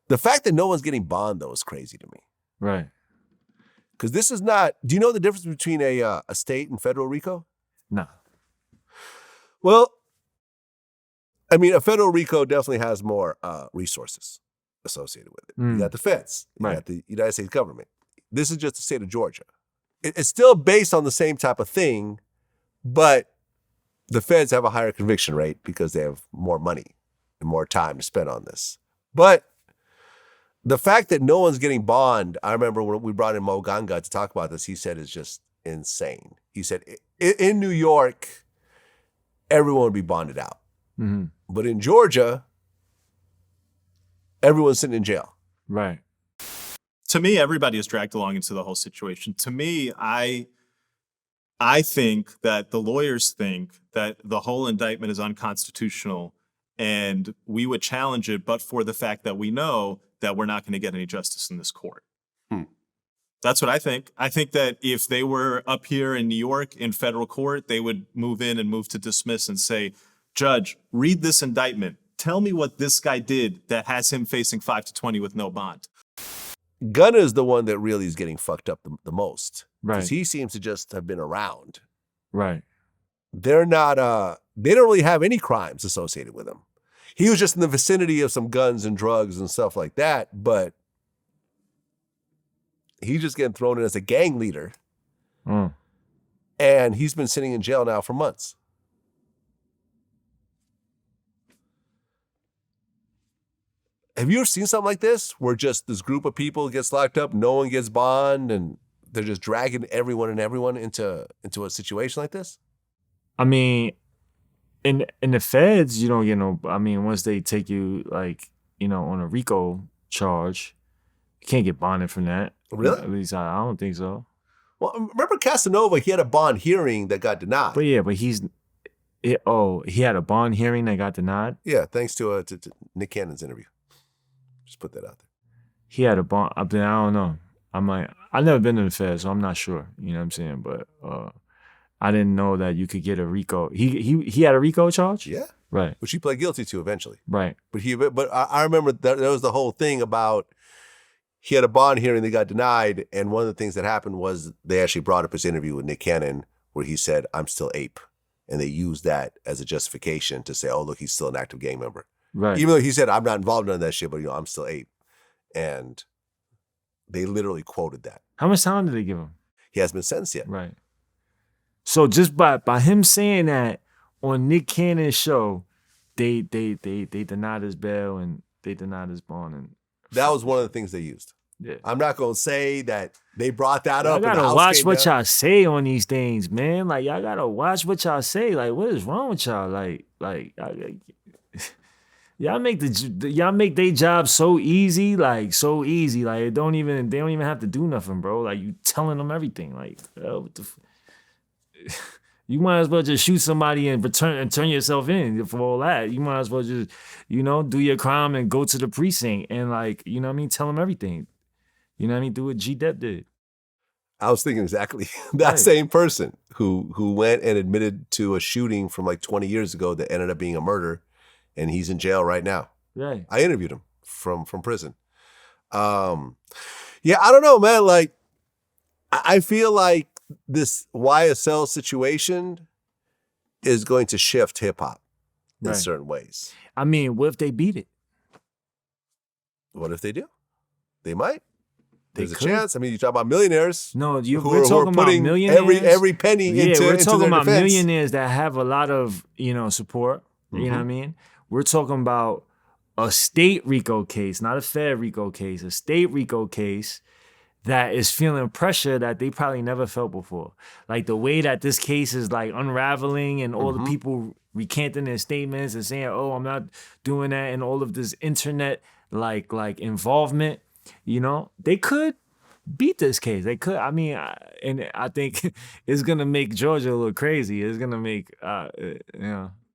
The fact that no one's getting bond, though, is crazy to me. Right. Because this is not, do you know the difference between a state and federal RICO? No. Well, I mean, a federal RICO definitely has more resources associated with it. You got the feds, you got the United States government. This is just the state of Georgia. It's still based on the same type of thing, but the feds have a higher conviction rate because they have more money and more time to spend on this. But the fact that no one's getting bond, I remember when we brought in Mo Ganga to talk about this, he said it's just insane. He said in New York, everyone would be bonded out. Mm-hmm. But in Georgia, everyone's sitting in jail. Right. To me, everybody is dragged along into the whole situation. To me, I think that the lawyers think that the whole indictment is unconstitutional and we would challenge it, but for the fact that we know that we're not going to get any justice in this court. That's what I think. I think that if they were up here in New York in federal court, they would move in and move to dismiss and say, Judge, read this indictment. Tell me what this guy did that has him facing 5 to 20 with no bond. Gunna is the one that really is getting fucked up the most. Right. Because he seems to just have been around. Right. They're not, they don't really have any crimes associated with him. He was just in the vicinity of some guns and drugs and stuff like that, but he's just getting thrown in as a gang leader. And he's been sitting in jail now for months. Have you ever seen something like this where just this group of people gets locked up, no one gets bond, and they're just dragging everyone into a situation like this? I mean, in the feds, you don't get no, I mean, once they take you, like, you know, on a RICO charge, you can't get bonded from that. Really? At least I don't think so. Well, remember Casanova, he had a bond hearing that got denied. But yeah, but he had a bond hearing that got denied? Yeah, thanks to Nick Canon's interview. Just put that out there. He had a bond, I don't know. I've never been to the feds, so I'm not sure. You know what I'm saying? But I didn't know that you could get a RICO. He had a RICO charge? Yeah. Right. Which he pled guilty to eventually. Right. But I remember that there was the whole thing about he had a bond hearing that got denied, and one of the things that happened was they actually brought up his interview with Nick Canon where he said, I'm still ape. And they used that as a justification to say, oh, look, he's still an active gang member. Right. Even though he said, I'm not involved in that shit, but, I'm still ape. And they literally quoted that. How much time did they give him? He hasn't been sentenced yet. Right. So just by him saying that on Nick Cannon's show, they denied his bail and they denied his bond. And that was one of the things they used. Yeah. I'm not going to say that they brought that up. Y'all gotta watch what y'all say on these things, man. Like, y'all gotta watch what y'all say. Like, what is wrong with y'all? Y'all make their job so easy, like so easy. Like they don't even have to do nothing, bro. Like you telling them everything. Like, what the you might as well just shoot somebody and turn yourself in for all that. You might as well just, do your crime and go to the precinct and like, you know what I mean, tell them everything. You know what I mean? Do what G-Dep did. I was thinking exactly that same person who went and admitted to a shooting from like 20 years ago that ended up being a murder, and he's in jail right now. Right. I interviewed him from prison. Yeah, I don't know, man. Like, I feel like this YSL situation is going to shift hip hop in certain ways. I mean, what if they beat it? What if they do? They might. There's a could. chance. I mean, you talk about millionaires. No, who we're are talking about putting millionaires. every penny into we're talking their about defense. millionaires that have a lot of, support. You know what I mean? We're talking about a state RICO case, not a Fed RICO case, a state RICO case that is feeling pressure that they probably never felt before. Like the way that this case is like unraveling and all the people recanting their statements and saying, oh, I'm not doing that, and all of this internet like involvement, they could beat this case. They could. I mean, and I think it's gonna make Georgia look crazy. It's gonna make,